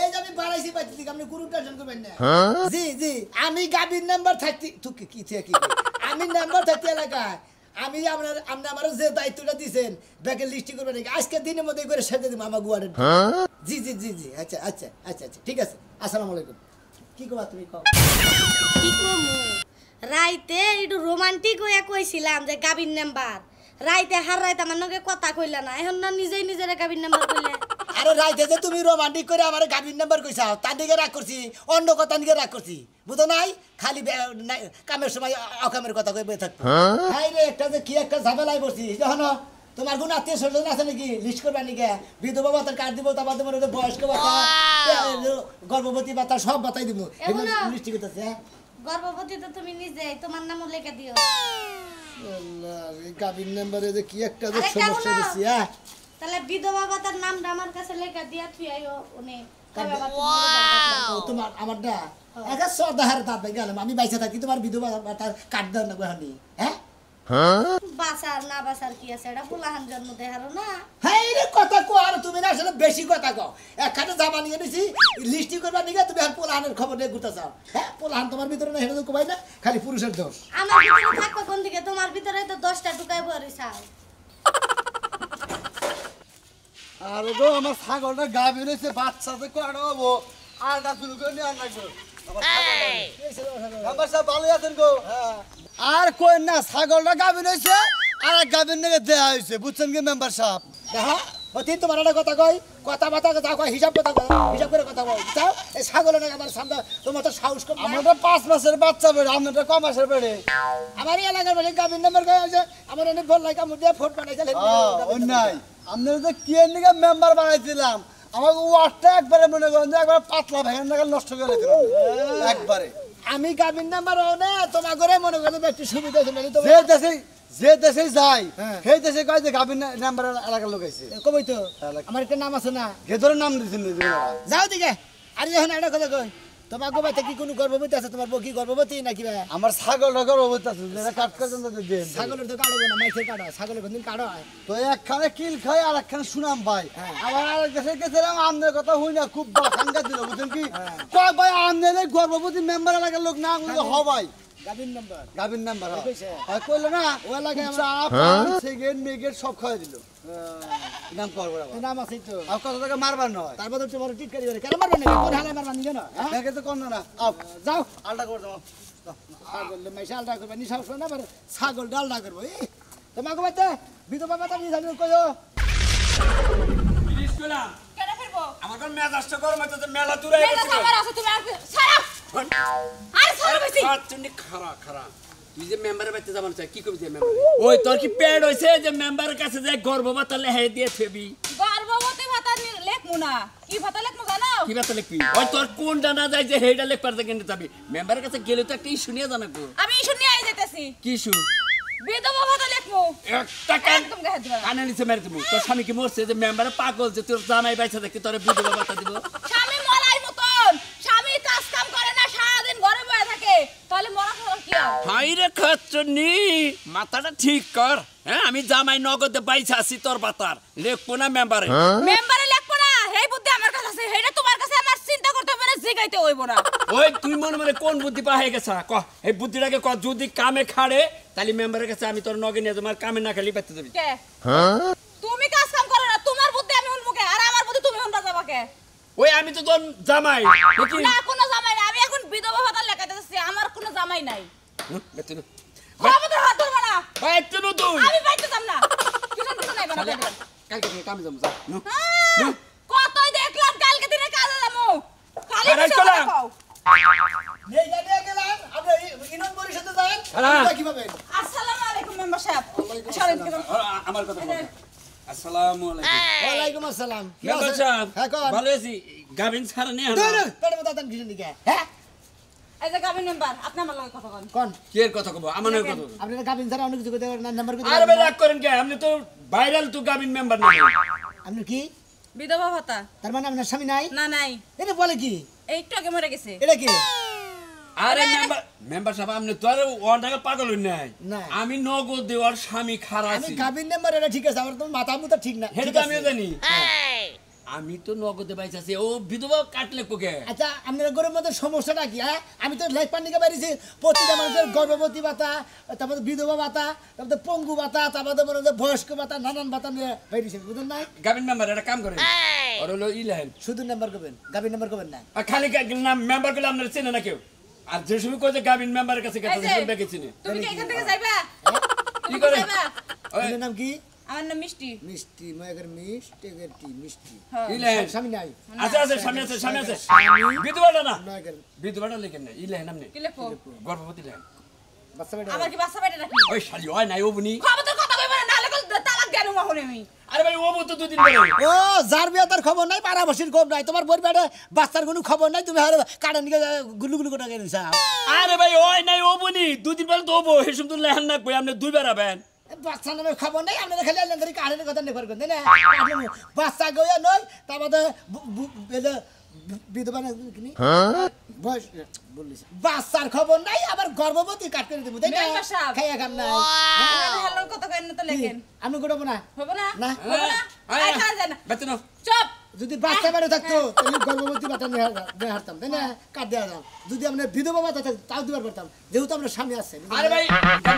এই যে আমি বাড়াইছি পাইছি আপনি কোনো টেনশন করবেন না। জি জি আমি গাবির নাম্বার থাকতে তুই কি কি আমি নাম্বার থাকতে এলাকায় আমি আপনি আমার যে দায়িত্বটা দিয়েছেন ব্যাগের লিস্টি করবেন আজকে দিনের মধ্যে করে সেরে দেবো আমার গুয়ারের। জি জি জি জি আচ্ছা আচ্ছা আচ্ছা আচ্ছা ঠিক আছে। আসসালামু আলাইকুম। কি কবা তুমি কও? কি কমু রাইতে একটু রোমান্টিক হইয়া কইছিলাম যে গাবির নাম্বার রাইতে হার রাইতে আমার নগে কথা কইলা না এখন না নিজেই নিজের গাবির নাম্বার কইলে। আরে রাইতে যে তুমি রোমান্টিক করে আমার গাবির নাম্বার কইছাও তার দিকে রাগ করছি অন্য কথা দিকে রাগ করছি বুঝো নাই খালি কামের সময় অকামের কথা কই বই থাকতো। হাই রে একটা যে কি একটা ঝামেলায় পড়ছি যখন তোমার কোন আত্মীয় স্বজন আছে নাকি লিস্ট করবে নাকি বিধবা ভাতার কার্ড দিব তারপর তোমার বয়স্ক ভাতা গর্ভবতী ভাতা সব ভাতাই দিব লিস্ট করতেছে। গর্ভবতী তো তুমি নিজেই তোমার নামও লেখা দিও। আল্লাহ এই গাবির নাম্বারে যে কি একটা যে সমস্যা দিছি। হ্যাঁ তাহলে বিধবা ভাতার নামটা আমার কাছে লেখা দিয়া তুই আইও উনি তোমার আমারটা একা সদাহার দাঁত গেলাম আমি বাইসা থাকি তোমার বিধবা ভাতার কার্ড দাও না গহানি। হ্যাঁ বাসার না বাসার কি আছে এটা ফুলাহান জন্ম দেহারো না। হ্যাঁ রে কথা কো আর তুমি না আসলে বেশি কথা কও একখানে জামা নিয়ে নিছি লিস্টি করবা নিগা তুমি আর পোলাহানের খবর নিয়ে ঘুরতে চাও। হ্যাঁ পোলাহান তোমার ভিতরে না হেটা তো কই না খালি পুরুষের দোষ। আমার ভিতরে থাকো কোন দিকে তোমার ভিতরে তো 10টা ঢুকাই বরি চাও। আর গো আমার ছাগলটা গাভীর হইছে বাচ্চাতে কড়াবো আর দা শুরু করে নিয়ে আনলাম আমার সব ভালো আছেন গো। আর কই না ছাগলটা গাভীর হইছে আর এক গাভীর নাকি দেয়া হইছে বুঝছেন কি মেম্বার সাহেব। দেখো অতি তোমার একটা কথা কই কথা বাতা যা কই হিসাব কথা কই হিসাব করে কথা কই চাও এই ছাগল না আমার সামনে তোমার তো সাহস কম। আমার তো 5 মাসের বাচ্চা বেড়ে আমার তো ক মাসের বেড়ে আমার এলাকার মানে গাভীর নাম্বার কই আছে আমার এনে ফোন লাইকা মুদে ফোন বানাইছে অন্যায় আপনারা যে কি এর নিকে মেম্বার বানাইছিলাম আমার ওয়াটটা একবারে মনে করেন যে একবারে পাতলা ভেঙে নাগাল নষ্ট করে দিলাম একবারে। আমি গাভীর নাম্বার ও না তোমার ঘরে মনে করে একটু সুবিধা হইছে নাকি তো যে দেশে যায় সেই দেশে কয় যে গাভীর নাম্বার এলাকার লোক আইছে কবই তো আমার একটা নাম আছে না গেদরের নাম দিছেন যাও দিকে। আর যখন একটা কথা কই তোমার গোবাতে কি কোনো গর্ভবতী আছে তোমার বউ কি গর্ভবতী নাকি ভাই? আমার ছাগলটা গর্ভবতী আছে যেটা কাট করে দেন ছাগলের তো কাটবো না মাইসের কাটা ছাগলের কোনদিন কাটা হয় তো একখানে কিল খাই আর একখানে সুনাম ভাই আবার আরেক দেশে গেছিলাম আমনের কথা হই না খুব খাঙ্গা দিল বুঝছেন কি কয় ভাই আমনের গর্ভবতী মেম্বার এলাকার লোক না হ ভাই গাভীর নাম্বার গাভীর নাম্বার কইলো না ও এলাকায় সেকেন্ড মেগেট সব খাওয়াই দিল নাম করবো নাম আছে তো আর কত টাকা মারবার নয় তারপর তো তোমার টিটকারি করে কেন মারবে না কোন হালে মারবা নিয়ে না দেখে তো কোন না আও যাও আলটা করে দাও ছাগল মাইসা আলটা করবে নি সাহস না আবার ছাগল ডালটা করবো তোমার গোবাতে বিধবা কথা নিয়ে জানি কইও প্লিজ কইলাম কেন ফিরবো আমার কোন মেজাজটা গরম হইতাছে মেলা দূরে মেলা সাবার আছে তুমি আর সারা আর সারা বেশি তুমি খারা তুই যে মেম্বারের বাড়িতে যাবেন চাই কি করবি যে মেম্বার ওই তোর কি পেড হইছে যে মেম্বারের কাছে যে গর্ভভাতা লেহে দিয়ে থেবি গর্ভবতী ভাতা লেখমু না কি ভাতা লেখমু জানো কি ভাতা লিখবি ওই তোর কোন জানা যায় যে হেডা লেখবার থেকে নিতে যাবি মেম্বারের কাছে গেলে তো একটা ইস্যু নিয়ে জানাবো আমি ইস্যু নিয়ে আই যাইতাছি কি ইস্যু বিধবা ভাতা লেখমু একটা কান একদম গায়ে দিবা কানে নিচে মেরে দেবো তোর স্বামী কি মরছে যে মেম্বারে পাগল যে তোর জামাই বাইসা দেখতে তোর বিধবা ভাতা দিব স্বামী মলাই মতন স্বামী কাজ কাম করে না সারা দিন ঘরে বসে থাকে তাহলে মরা ফেলা কি আর হাই রে খচ্চনি মাথাটা ঠিক কর হ্যাঁ আমি জামাই নগদে বাইসা আছি তোর বাতার লেখবো না মেম্বারে মেম্বারে লেখবো না এই বুদ্ধি আমার কাছে আছে হেটা তোমার কাছে আমার চিন্তা করতে হবে না জিগাইতে হইব না ওই তুই মনে মনে কোন বুদ্ধি পা হয়ে গেছা ক এই বুদ্ধিটাকে ক যদি কামে খাড়ে তাহলে মেম্বারের কাছে আমি তোর নগে নিয়ে তোমার কামে না খালি পেতে দেবি কে তুমি কাজ কাম করো না তোমার বুদ্ধি আমি হুনমুকে আর আমার বুদ্ধি তুমি হুনবা যাবা কে ওই আমি তো তোর জামাই নাকি না কোনো জামাই নাই আমি এখন বিধবা ভাতা লেখাইতেছি আমার কোনো জামাই নাই বেতন খবরদার হাত ধরবা না বেতন তুই আমি বাইতে যাব না কিছু কিছু নাই বানা কালকে তুমি কামে যাবো যা কতই দেখলাম কালকে দিনে কাজে যাবো কালি আরে কিছু চলাম। কও নেই যাবে গেলাম আমরা ইনন পরিষদে যাই হ্যাঁ। কিভাবে আসসালামু আলাইকুম মেম্বার সাহেব সরি আমার কথা বল আসসালামু আলাইকুম ওয়ালাইকুম আসসালাম মেম্বার সাহেব হ্যাঁ কোন ভালো আছি গাবিন ছাড়া নেই তোর পেটে মতো দান কিছু দিকে হ্যাঁ এই যে গাবি মেম্বার আপনি আমার লগে কথা বলেন কোন কি এর কথা কব আমার কথা বল। আপনি গাবিন ছাড়া অনেক কিছু কইতে নাম্বার কইতে আরে রাগ করেন কে আপনি তো ভাইরাল তো গাবিন মেম্বার না আপনি কি বিধবা ভাতা তার মানে আপনার স্বামী নাই না নাই এটা বলে কি একটু আগে মরে গেছে এটা কি আরে মেম্বার সাহেব আপনি তো আর ওয়ান্ডাকে পাগল হই নাই না। আমি নগদ দেওয়ার স্বামী খারা আমি আছি গাবিন নাম্বার এটা ঠিক আছে আমার তো মাথা মুতা ঠিক না হেড ঠিক তো আছে। আমিও জানি আমি তো নগদে পাইছি ও বিধবা কাটলে কোকে আচ্ছা আপনার গরুর মধ্যে সমস্যাটা কি হ্যাঁ আমি তো লেখ পান্ডিকে বাড়িছি প্রতিটা মানুষের গর্ভবতী ভাতা তারপরে বিধবা ভাতা তারপরে পঙ্গু ভাতা তারপরে মনে হয় বয়স্ক ভাতা নানান ভাতা নিয়ে বেরিয়েছে বুঝলেন না গাবিন মেম্বার একটা কাম করে আর হলো ইলেন শুধু নাম্বার করবেন গাভীর নাম্বার করবেন না আর খালি নাম মেম্বার গুলো আপনার চেনে না কেউ আর যে সময় কই যে গাবিন মেম্বারের কাছে গেছে এই যে, বেকে চিনে তুমি কি এখান থেকে যাইবা কি করে আপনার নাম কি আমার নাম মিষ্টি মিষ্টি ময়ের মিষ্টি এর কি মিষ্টি ইলেন স্বামী নাই আছে আছে সামনে আছে বিধবাটা না নয়ের বিধবাটা লেখেন না ইলেন নামনে কি লেখো গর্ভবতী লেন বাচ্চা বেটা আমার কি বাচ্চা বেটা নাকি ওই শালি হয় নাই ও বুনি খবর কথা কইবা না নালে তালাক দেন মহনে আমি আরে ভাই ও তো দুদিন পরে ও যার বিয়ে তার খবর নাই পাড়াবাসীর খবর নাই তোমার বই বেড়ে বাচ্চার কোনো খবর নাই তুমি আর কাটান দিকে গুলু গুলু করে গেছে আরে ভাই ওই নাই ও বুনি দুদিন পরে তো ওবো হেসুম তো লেহান না কই আপনি দুইবার আবেন বাচ্চা নামে খবর নাই আপনারা খালি আলেন ধরে কাটানের কথা নেবার করতেন না বাচ্চা গয়া নয় তারপরে বিধবা না কিনি বয়স বললিস বাচ্চার খবর নাই আবার গর্ভবতী কাট করে দেবো তাই না মেম্বার সাহেব। খাইয়া খাম নাই হ্যালো কথা কইন না তো লেখেন আমি করবো না হবে না না। হবে না আই খাওয়া যায় না বেতন চুপ যদি বাচ্চা বেড়ে থাকতো তাহলে গর্ভবতী বাটা নিয়ে হারতাম তাই না কাট দেওয়া যাম যদি আমরা বিধবা বাতা থাকতো তাও দিবার পারতাম যেহেতু আমরা স্বামী আছে আরে ভাই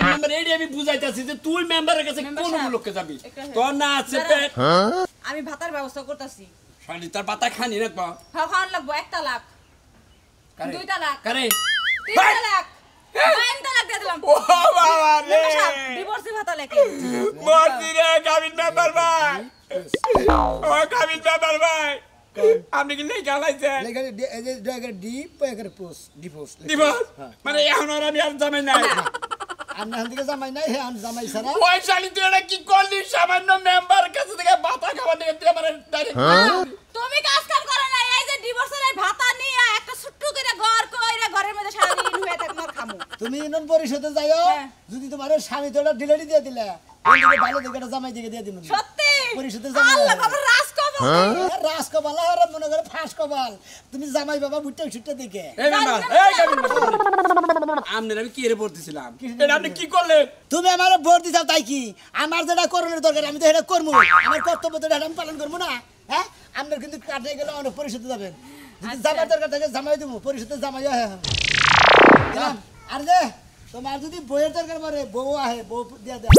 মেম্বার এইডি আমি বুঝাইতাছি যে তুই মেম্বারের কাছে মেম্বার কোন সাহেব, লোককে যাবি একটা হ্যাঁ। তোর না আছে দাঁড়া। পেট আমি ভাতার ব্যবস্থা করতেছি শালি তার পাতা খানি রাখবা খাওয়ান লাগবো 1 তালাক কারে 2 তালাক কারে 3 তালাক 9 তালাক দিয়ে দিলাম ও বাবা রে ডিভোর্সি ভাতা লেখে মরছি রে গাবিন মেম্বার ভাই ও গাবিন মেম্বার ভাই আপনি কি নেই গালাইছেন ডিপ এখানে পোস্ট ডিপোস দিবস মানে এখন আর আমি আর জামাই নাই আপনার দিকে জামাই নাই হ্যাঁ জামাই ছাড়া ওই শালি তুই এটা কি করলি সামান্য মেম্বার কাছে থেকে ভাতা খাবার দিকে তুই আমার ডাইরেক্ট তুমি কাজ কাম করে না এই যে ডিভোর্সের ভাতা নিয়ে একটা ছোট্ট করে ঘর কইরা ঘরের মধ্যে সারা দিন হয়ে থাক মর খামু তুমি ইউনিয়ন পরিষদে যাইও হ্যাঁ। যদি তোমার স্বামী তোটা ডিলেটি দিয়ে দিলে ওই দিকে ভালো দিকে একটা জামাই দিকে দিয়ে দিন সত্যি পরিষদের জামাই আল্লাহ বাবা রাজ কবল রাস কবাল আর মনে করে ফাঁস কবাল তুমি জামাই বাবা বুটটা ছুটটা দিকে এই মেম্বার এই গাবিন মেম্বার আমনের আমি কি রে পড়তেছিলাম এটা আপনি কি করলেন তুমি আমার ভোট দিছাও তাই কি আমার যেটা করণের দরকার আমি তো এটা করবো আমার কর্তব্য তো এটা আমি পালন করবো না হ্যাঁ আপনার কিন্তু কাটে গেলে অনেক পরিষদে যাবেন যদি জামাই দরকার থাকে জামাই দেবো পরিষদে জামাই দিলাম আর যে তোমার যদি বইয়ের দরকার পড়ে বউ আহে বউ দিয়া দেয়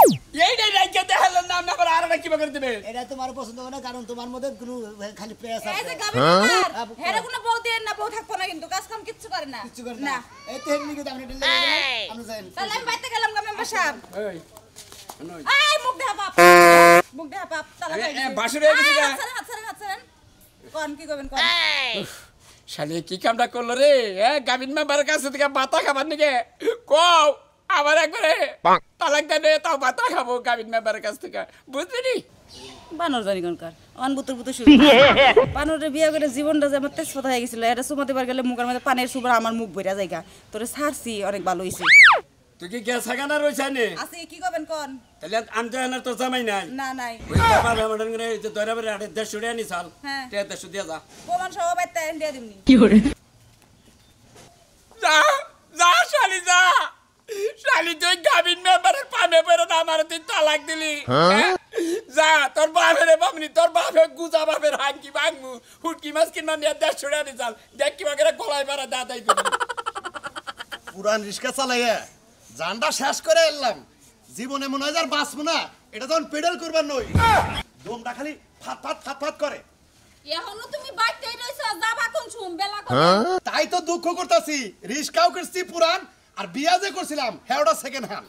এইটাই রাইখা দেখালেন না আপনি আবার আর একটা কিবা করে দিবে এটা তোমার পছন্দ হবে না কারণ তোমার মধ্যে কোনো খালি প্রেস এই যে আছে গাবি হেরে কোনো বউ দেন না বউ থাকবো না কিন্তু কাজ কাম কিচ্ছু করে না কিছু করে না এই তো হেডলি কিন্তু আপনি ডিলে আমরা যাই তাহলে আমি বাইতে গেলাম গা মেম্বার সাহেব এই নই এই মুখ দেখা পাপ মুখ দেখা পাপ তালা এ, বাসুরে গেছি গা। হাত কোন কি করবেন কোন শালি কি কামটা করলো রে গাবিন মেম্বারের কাছে থেকে ভাতা খাবার নিকে কও আবার একবারে তালাক দেন তাও ভাতা খাবো গাবিন মেম্বারের কাছ থেকে বুঝলি বানর জানি কোনকার অন বুতুর বুতুর শুরু বানরের বিয়ে করে জীবনটা যে আমার তেজপাতা হয়ে গেছিল এটা সুমাতে বার গেলে মুখের মধ্যে পানের সুবার আমার মুখ বইরা জায়গা তোরে ছাড়ছি অনেক ভালো হইছে তুই কি গ্যাস হাগানা রইছে নে আছে কি করবেন কোন তাহলে আমতে আনার তো জামাই নাই না নাই ওই আমার আমাদের করে যে দয়রা বেরে 150 টাকা নি চাল হ্যাঁ। 150 দিয়া যা প্রমাণ সহ বাইতে দিয়ে দিমনি যা যা শালি যা শালি তুই গাবিন মেম্বারের পামে পড়ে না আমার তুই তালাক দিলি হ্যাঁ? যা তোর বাপের বামনি তোর বাপে গুজা বাপের হাঙ্কি ভাঙমু হুটকি মাছ কিনা নিয়ে 150 টাকা নি চাল দেখ কি বাগেরা গলায় মারা দাদাই দিবি পুরান রিক্সা চালাইয়া জানটা শেষ করে এলাম জীবনে মনে হয় আর বাঁচবো না এটা তখন পেডাল করবার নই দমটা খালি ফাত ফাত ফাত ফাত করে এখনো তুমি বাইতেই রইছো যাবা কোন শুম বেলা কোন তাই তো দুঃখ করতেছি রিক্সাও করছি পুরান আর বিয়া যে করছিলাম হ্যাঁ ওটা সেকেন্ড হ্যান্ড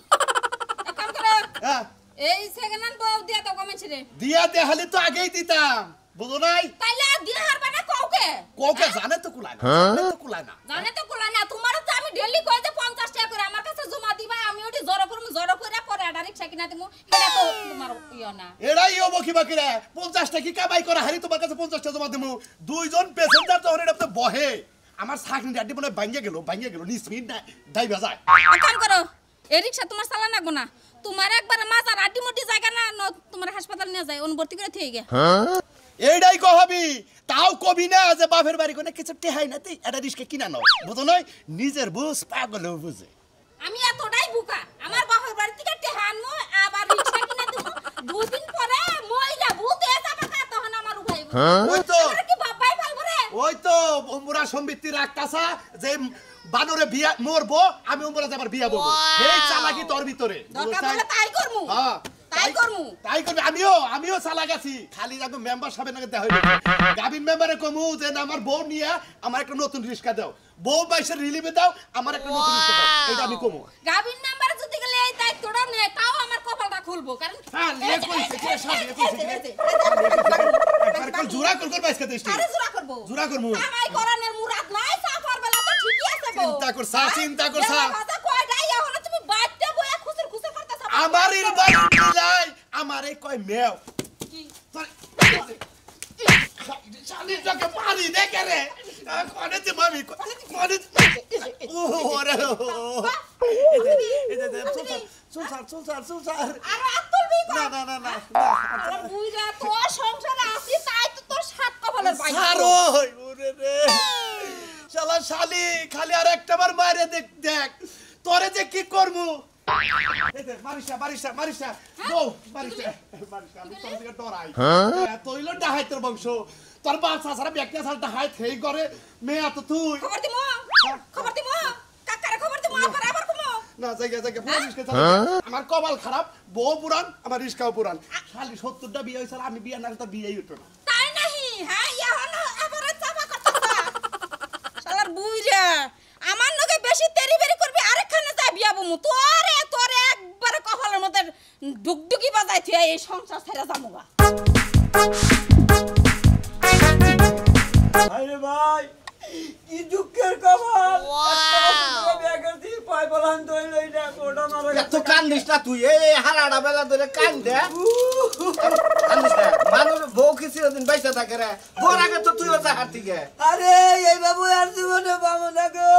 কাম করে হ্যাঁ এই সেকেন্ড হ্যান্ড বউ দিয়া তো কমেছে রে দিয়া দেখালি তো আগেই দিতাম বুঝো নাই তাইলে দিয়া হারবা না কাউকে কোকে জানে তো কুলায় না জানে তো কুলায় না জানে তো কোলা না তোমারও তো আমি ডেইলি কই যে 50 টাকা করে আমার কাছে জমা দিবা আমি ওটি জড়ো করে পরে আডা রিকশা কিনা দিমু এটা তো তোমার ইয়া না এরাই বকি বাকি রে 50 টাকা কি কামাই করা হারি তোমার কাছে 50 টাকা জমা দেবো দুইজন প্যাসেঞ্জার তো হরে তো বহে আমার সাকনি ডাডি মনে ভাঙ্গে গেল নিসমিন দাই বাজায় কাম করো এই রিকশা তোমার চালা লাগবো না তোমার একবার মাজার আড্ডি মুড্ডি জায়গা না তোমার হাসপাতাল নিয়ে যায় অনুবর্তি করে থেকে গে এইটাই কহবি তাও কবি না যে বাপের বাড়ি কোনে কিছু টেহাই না তুই এটা রিস্কে কিনা নাও বুঝো নয় নিজের বুঝ পাগলেও বুঝে আমি এতটাই বুকা আমার বাপের বাড়ি থেকে টেহানমু আবার রিকশা কিনা দিমু দুই দিন পরে মইলা ভূত এসে যাবে তখন আমার উঠাইব ওই তো ওই তো উমরা সম্পত্তি রাখতাছা যে বানরে বিয়া মরবো আমি উমরা যাবার বিয়া বলবো এই চালাকি তোর ভিতরে দরকার পড়লে তাই করমু হ্যাঁ তাই করমু তাই করবি আমিও চালাক আছি খালি একদম মেম্বার সাহেবের নাকি দেখা হইলো গাবিন মেম্বারে কমু যে না আমার বউ নিয়ে আমার একটা নতুন রিস্কা দাও বউ বাইসের রিলিভে দাও আমার একটা নতুন রিস্কা দাও এটা আমি কমু গাবিন নাম্বার যদি গেলে এই দায়িত্বটা নেয় তাও আমার কপালটা খুলবো কারণ হ্যাঁ নিয়ে কইছে কে সব নিয়ে কইছে একবার কল জোড়া কল বাইস খেতে ইস্তি আরে জোড়া করবো জোড়া করমু আমায় করানের মুরাদ নাই সাফার বেলা তো ঠিকই আছে গো চিন্তা কর সা কথা কয়টাই এখন তুমি বাচ্চা বয়া খুসুর খুসুর করতেছ আমার এর বাড়ি মিলাই আমার এই কয় মেও কি শালি তোকে পারি দেখে রে কোনে তে মামি কোনে ওরে সুলসার আর আতুলবি না আর বুইরা তো সংসারে আছি তাই তো তোর সাত কপালের পাই সারো ওরে রে শালা শালি খালি আর একটা বার মারে দেখ তোরে যে কি করমু মারিসা বউ মারিসা আমি তোর দিকে ডরাই তোইলো ডাহাই তোর বংশ তোর বাচ্চা সারা ব্যক্তি সারা ডাহাই থেই করে মেয়া তো তুই খবর দিমু কাকারে খবর দিমু আবার কমো না জায়গা আমার কপাল খারাপ বউ পুরান আমার রিস্কাও পুরান খালি 70টা বিয়ে হইছে আমি বিয়ে না তো বিয়েই উঠবে না তাই নাহি হ্যাঁ এখন এবারে চাপা করতেছ শালার বুইরা আমার নগে বেশি তেরিবেরি করবি আরেকখানে যাই বিয়া বমু তোরে একবারে কপালের মধ্যে ডুগডুগি বাজাই থিয়া এই সংসার ছেড়ে যামুগা আরে ভাই কি দুঃখের কপাল বিয়া করছি পাই বলান দইল এইটা কোটা মারা এত কান্দিস না তুই এই হারাটা বেলা ধরে কান্দে কান্দিস না মানুষ বউ কি চিরদিন বাইসা থাকে রে বড় আগে তো তুইও যা হাত থেকে আরে এই বাবু আর জীবনে পাবো না গো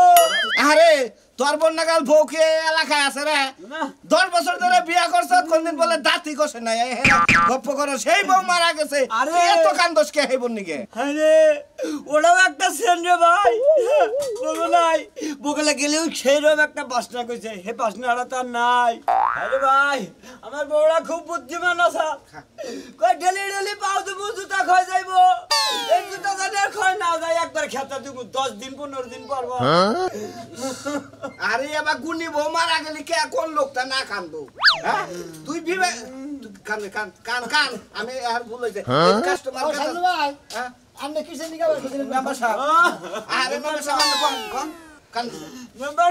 আরে তোর বোন নাগাল বউকে এলাকায় আছে রে 10 বছর ধরে বিয়া করছ কোনদিন বলে দাঁতি কষে নাই গপ্প করো সেই বউ মারা গেছে আরে এত কান্দস কে হেই বোন নিকে আরে ওটাও একটা সেন রে ভাই বলো নাই বগলে গেলেও সেইরকম একটা বাসনা কইছে হে বাসনাটা তার নাই আরে ভাই আমার বউরা খুব বুদ্ধিমান আছে কই ডেলি পাও তো জুতা খাই যাইবো এই জুতা জানি আর খাই না যায় একবার খেতা দিব 10 দিন 15 দিন পরব আরে এবা গুনি বউ মারা গেলি কে কোন লোকটা না কান্দো হ্যাঁ তুই বিবে কান আমি আর ভুল হইছে কাস্টমার ও শালু ভাই হ্যাঁ আপনি কিসের নিকা বার করছিলেন মেম্বার সাহেব আরে মেম্বার সাহেব কোন মেম্বার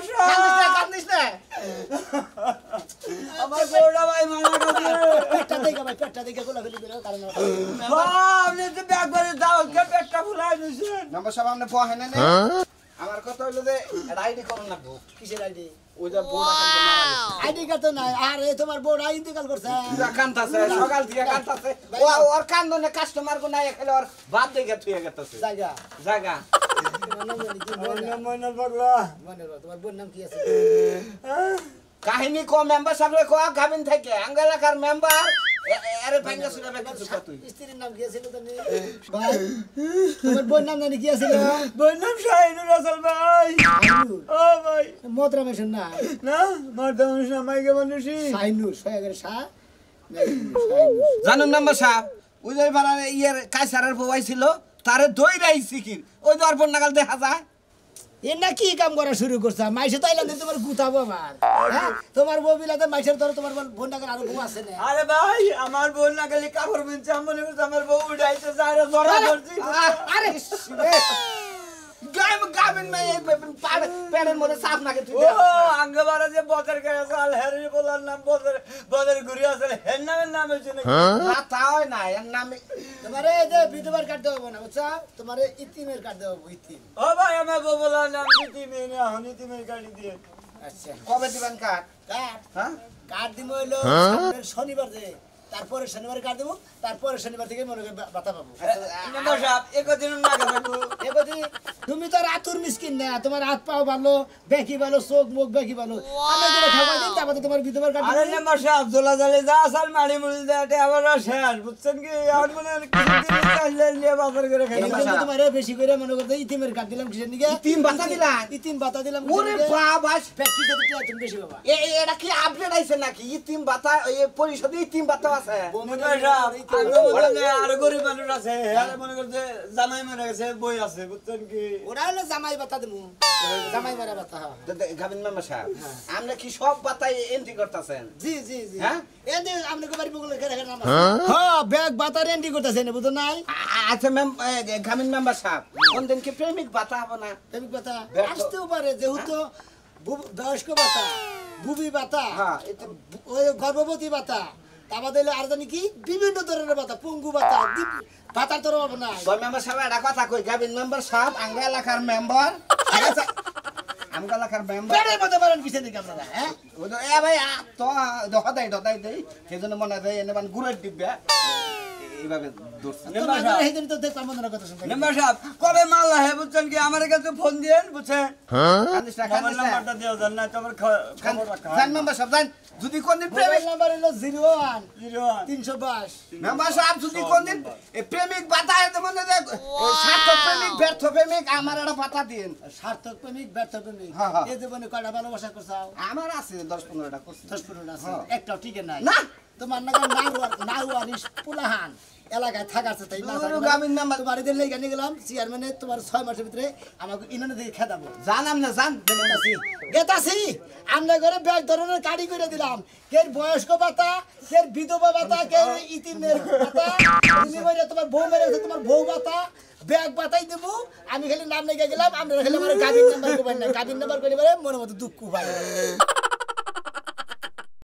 কান্দিস না আমার বউরা ভাই মারা গেছে পেটটা দেখে গোলাগুলি করে কারণ আপনি তো একবারে দাও কে পেটটা ফুলাই দিছেন মেম্বার সাহেব আপনি বহে না আমার কথা হইলো যে আইডি করুন না কিসের আইডি ওই যে বউরা কান্দে মারা গেছে আইডি কার্ড তো নাই আরে তোমার বউরা ইন্তেকাল করছে কান্তাছে সকাল থেকে কান্তাছে ওর কান্দনে কাস্টমার কো নাই খেলে ওর বাদ দেখে থুয়ে গেতাছে জায়গা মনে পাগলা তোমার বোন নাম কি আছে কাহিনী কো মেম্বার সাহেব কো গাবিন থেকে আঙ্গালাকার মেম্বার আরে ভাঙ্গা সুরা কিছু তুই স্ত্রীর নাম কি ছিল জানি ভাই তোমার বোন নাম জানি কি ছিল বোন নাম শাহিনুর রাসেল ভাই ও ভাই মদরা মেশন না না মারদামুস না মাইকে মানুষই শাহিনুর সয়াগের শাহ জানুন মেম্বার সাহেব ওই যে বাড়ার ইয়ার কাইসারের বউ ছিল তারে দইরাইছি কি ওই দরপন নাগাল দেখা যায় এ না কি কাম করা শুরু করছ মাইসে তো আইলাম তোমার গুতাবো আমার হ্যাঁ তোমার বউ বিলাতে মাইসের ধরে তোমার বোন নাগাল আরো বউ আছে না আরে ভাই আমার বোন না গেলে কাপড় বিনছে আমি মনে করছি আমার বউ উঠাইছে যারে জড়া ধরছি আরে গাবিন মে পেড়ের মধ্যে সাফ নাকে তুই ও আঙ্গবারে যে বদর করে সাল হেরি বলার নাম বদর ঘুরি আছে হের নামের নাম হইছে নাকি না তাও না এর নামে তোমারে যে বিধবার কার্ড দেবো না বুঝছো তোমারে ইতিমের কার্ড দেবো ইতিম ও ভাই আমার বউ বলার নাম দিতি মেনে হনি তুমি গাড়ি দিয়ে আচ্ছা কবে দিবেন কাট কার্ড হ্যাঁ কার্ড দিব হইলো সামনের শনিবার যে তারপরে শনিবার কার্ড দেবো তারপরে শনিবার থেকে মনে বাতা পাবো মেম্বার সাহেব একদিন না থাকবো এবারে তুমি তো রাতুর মিসকিন না তোমার হাত পাও ভালো বেকি ভালো চোখ মুখ বেকি ভালো আমি যেটা খাওয়া দিন তারপরে তোমার বিধবার কার্ড আরে মেম্বার সাহেব জোলা জালে যা আসাল মারি মুড়ি দেয় আবার শেষ বুঝছেন কি আর মনে কিছু চাইলে নিয়ে বাজার করে খাই তোমার বেশি করে মনে করতে ইতিমের কার্ড দিলাম কিসের নিকে তিন বাতা দিলা ইতিম বাতা দিলাম ওরে বাবা প্র্যাকটিস করতে তুমি বেশি বাবা এটা কি আপডেট আইছে নাকি ইতিম বাতা এই পরিষদে ইতিম বাতা আছে আছে বৌমা আর গরিব মানুষ আছে হ্যাঁ মনে করছে জামাই মারা গেছে বই আছে বুঝছেন কি ওরা হলো জামাই বাতা দেবো জামাই মারা বাতা হ্যাঁ গাবিন মেম্বার সাহেব আমরা কি সব বাতাই এন্ট্রি করতেছেন জি জি জি হ্যাঁ? এনে আপনি বাড়ি বগলে ঘরে ঘরে নাম হ্যাঁ ব্যাগ বাতা রেন্ডি করতেছে না বুঝো নাই আচ্ছা ম্যাম গাবিন মেম্বার সাহেব কোন দিন কি প্রেমিক বাতা হবে না প্রেমিক বাতা ব্যর্থ- আসতেও পারে যেহেতু বয়স্ক বাতা বুবি বাতা হ্যাঁ, ওই গর্ভবতী বাতা আমাদের আর জানি কি বিভিন্ন ধরনের বাতা পঙ্গু বাতা বাতার তোর পাবো না বই মেম্বার সাহেব একটা কথা কই গাবিন মেম্বার সাহেব আঙ্গা এলাকার মেম্বার ঠিক আছে আমগা এলাকার মেম্বার বেড়ে বলতে পারেন পিছিয়ে দিকে আপনারা হ্যাঁ এ ভাই তো দদাই দেই সেজন্য মনে হয় এনে মানে গুড়ের ডিব্বা এইভাবে দৌড়ছে মেম্বার সাহেব তো দেখলাম মনে কথা শুনতে মেম্বার সাহেব কবে মাল হে বুঝছেন কি আমার কাছে ফোন দিয়েন বুঝছেন কান্দিস না মোবাইল কান্দিস না নাম্বারটা দিও জান না তোমার খবর রাখা জান মেম্বার সাহেব জান যদি কোনদিন প্রেমিক মোবাইল নাম্বার হলো 01 01 322 মেম্বার সাহেব যদি কোনদিন প্রেমিক বাতায় তো মনে যে সার্থক প্রেমিক ব্যর্থ প্রেমিক আমার একটা বাতা দিন সার্থক প্রেমিক ব্যর্থ প্রেমিক হ্যাঁ, হ্যাঁ। এই জীবনে কয়টা ভালোবাসা করছাও আমার আছে 10-15টা করছি 10-15 আছে হ্যাঁ। একটাও ঠিক নাই না। তোমার নাকি নাহুয়ারিস পুলাহান এলাকায় থাকাছে তাই না দুরু গাবিন নাম্বার তোমার এদের লেগে নিয়ে গেলাম চেয়ারম্যানে তোমার 6 মাসের ভিতরে আমাকে ইনানে দিয়ে খেদাবো জানাম না জান গেতাছি আমরা ঘরে ব্যাগ ধরনের কাড়ি করে দিলাম কে বয়স্ক ভাতা কে বিধবা ভাতা কে ইতিমের ভাতা তুমি বলে তোমার বউ মেরে গেছে তোমার বউ ভাতা ব্যাগ ভাতাই দেবো আমি খালি নাম লেগে গেলাম আমরা খালি আমার গাবিন নাম্বার করবেন না গাবিন নাম্বার করে মনে মতো দুঃখ পাই